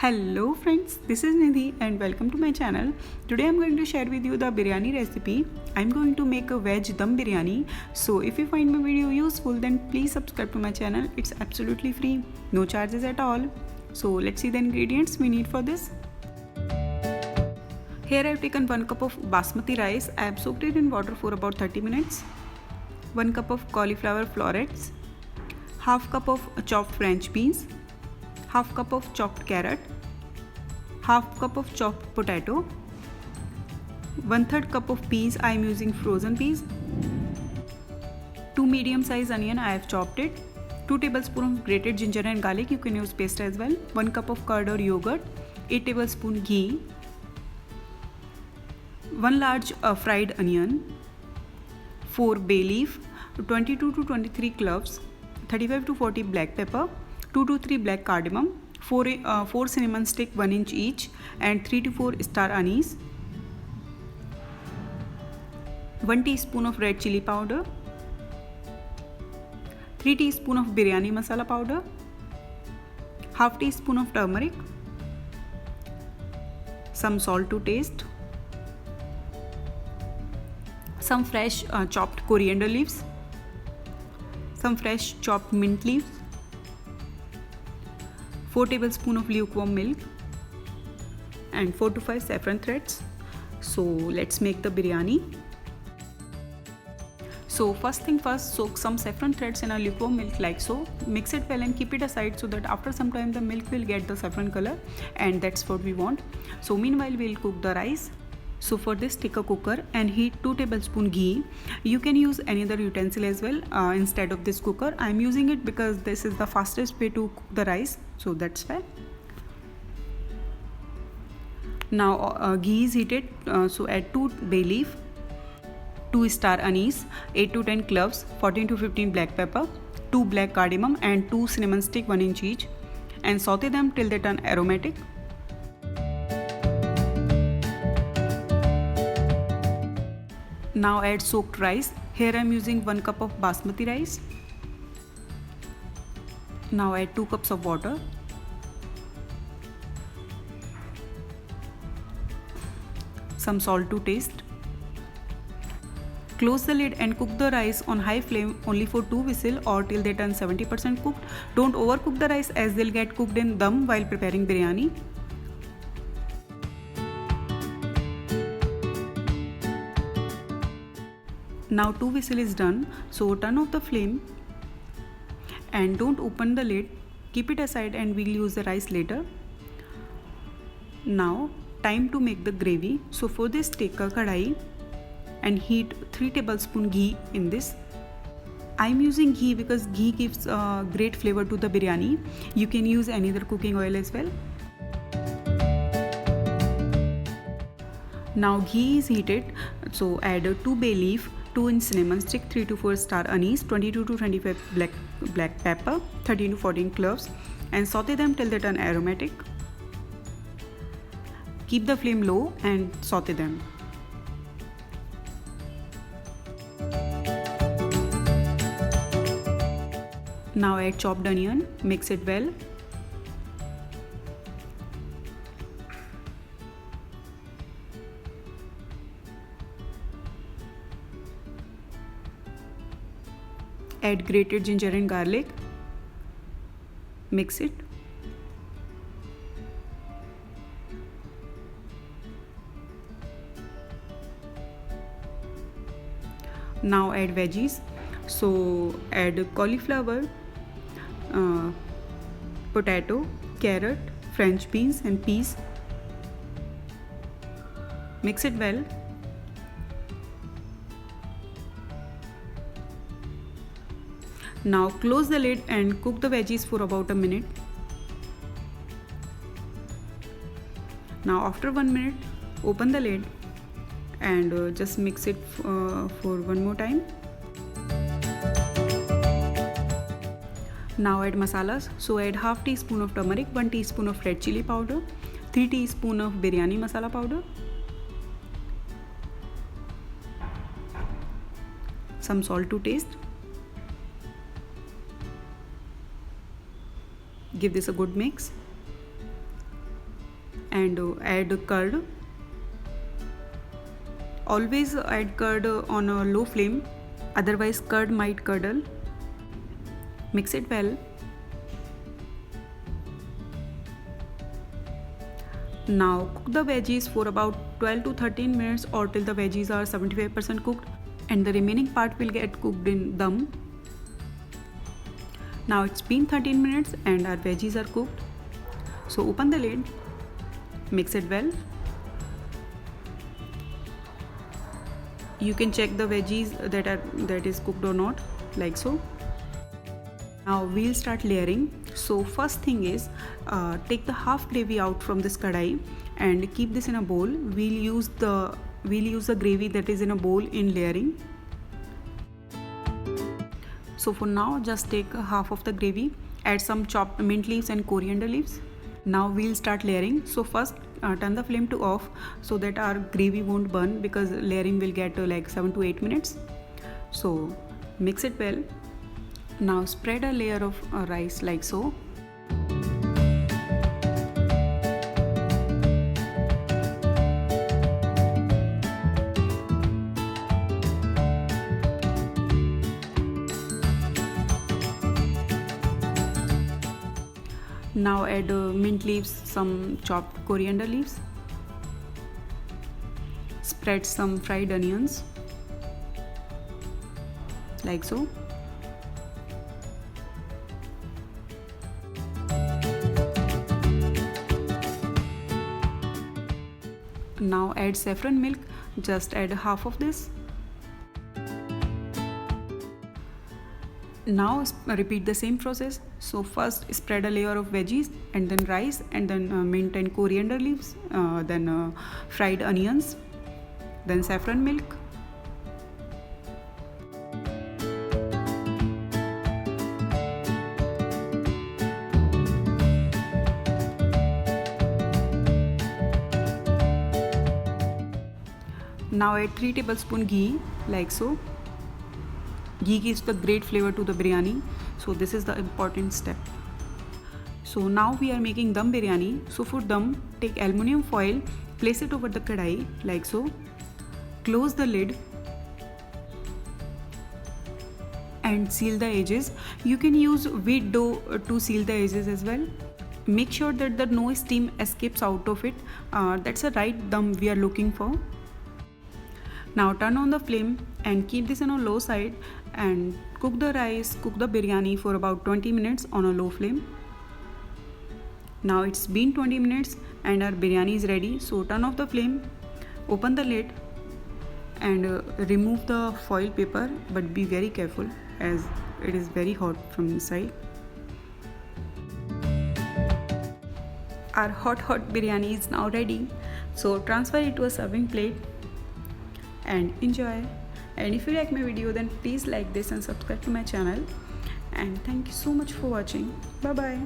Hello friends, this is Nidhi and welcome to my channel. Today I'm going to share with you the biryani recipe. I'm going to make a veg dum biryani. So if you find my video useful, then please subscribe to my channel. It's absolutely free, no charges at all. So let's see the ingredients we need for this. Here I've taken 1 cup of basmati rice. I have soaked it in water for about 30 minutes. 1 cup of cauliflower florets. Half cup of chopped French beans. Half cup of chopped carrot, half cup of chopped potato, 1/3 cup of peas. I am using frozen peas, 2 medium size onion, I have chopped it, 2 tablespoons of grated ginger and garlic, you can use paste as well, 1 cup of curd or yogurt, 8 tablespoons ghee, 1 large fried onion, 4 bay leaf, 22 to 23 cloves, 35 to 40 black pepper, 2 to 3 black cardamom, 4 cinnamon stick 1 inch each, and 3 to 4 star anise, 1 teaspoon of red chili powder, 3 teaspoon of biryani masala powder, half teaspoon of turmeric, some salt to taste, some fresh chopped coriander leaves, some fresh chopped mint leaves, 4 tablespoons of lukewarm milk, and 4 to 5 saffron threads. So let's make the biryani. So first thing first, soak some saffron threads in a lukewarm milk like so. Mix it well and keep it aside so that after some time the milk will get the saffron color, and that's what we want. So meanwhile we'll cook the rice. So for this, take a cooker and heat 2 tablespoons ghee. You can use any other utensil as well instead of this cooker. I'm using it because this is the fastest way to cook the rice, so that's why. Now ghee is heated, so add 2 bay leaf, 2 star anise, 8 to 10 cloves, 14 to 15 black pepper, 2 black cardamom, and 2 cinnamon stick 1 inch each, and saute them till they turn aromatic. Now add soaked rice. Here I am using 1 cup of basmati rice. Now add 2 cups of water. Some salt to taste. Close the lid and cook the rice on high flame only for 2 whistles or till they turn 70% cooked. Don't overcook the rice as they'll get cooked in dum while preparing biryani. Now 2 whistles is done, so turn off the flame and don't open the lid. Keep it aside and we'll use the rice later. Now time to make the gravy. So for this, take a kadai and heat 3 tablespoons ghee in this. I'm using ghee because ghee gives great flavor to the biryani. You can use any other cooking oil as well. Now ghee is heated, so add 2 bay leaf, 2 inch cinnamon stick, 3 to 4 star anise, 22 to 25 black pepper, 13 to 14 cloves, and saute them till they turn aromatic. Keep the flame low and saute them. Now add chopped onion, mix it well. Add grated ginger and garlic. Mix it. Now add veggies. So add cauliflower, potato, carrot, French beans, and peas. Mix it well. Now close the lid and cook the veggies for about a minute. Now after 1 minute, open the lid and just mix it for one more time. Now add masalas. So add half teaspoon of turmeric, 1 teaspoon of red chili powder, 3 teaspoon of biryani masala powder, some salt to taste. Give this a good mix. and add curd. Always add curd on a low flame, otherwise curd might curdle. Mix it well. Now cook the veggies for about 12 to 13 minutes or till the veggies are 75% cooked, and the remaining part will get cooked in dum. Now it's been 13 minutes and our veggies are cooked. So open the lid, mix it well. You can check the veggies that is cooked or not, like so. Now we'll start layering. So first thing is take the half gravy out from this kadai and keep this in a bowl. We'll use the gravy that is in a bowl in layering. So for now, just take half of the gravy, add some chopped mint leaves and coriander leaves. Now we'll start layering. So first turn the flame to off so that our gravy won't burn, because layering will get like 7 to 8 minutes. So mix it well. Now spread a layer of rice like so. Now add mint leaves, some chopped coriander leaves. Spread some fried onions like so. Now add saffron milk, just add half of this. Now repeat the same process. So first spread a layer of veggies and then rice and then mint and coriander leaves, then fried onions, then saffron milk. Now add 3 tablespoons ghee like so. Ghee gives the great flavor to the biryani, so this is the important step. So now we are making dum biryani. So for dum, take aluminium foil, place it over the kadai like so. Close the lid and seal the edges. You can use wheat dough to seal the edges as well. Make sure that the no steam escapes out of it. That's the right dum we are looking for. Now turn on the flame and keep this on a low side and cook the biryani for about 20 minutes on a low flame. Now it's been 20 minutes and our biryani is ready. So turn off the flame, open the lid and remove the foil paper, but be very careful as it is very hot from inside. Our hot biryani is now ready. So transfer it to a serving plate and enjoy. And if you like my video, then please like this and subscribe to my channel. And thank you so much for watching. Bye bye.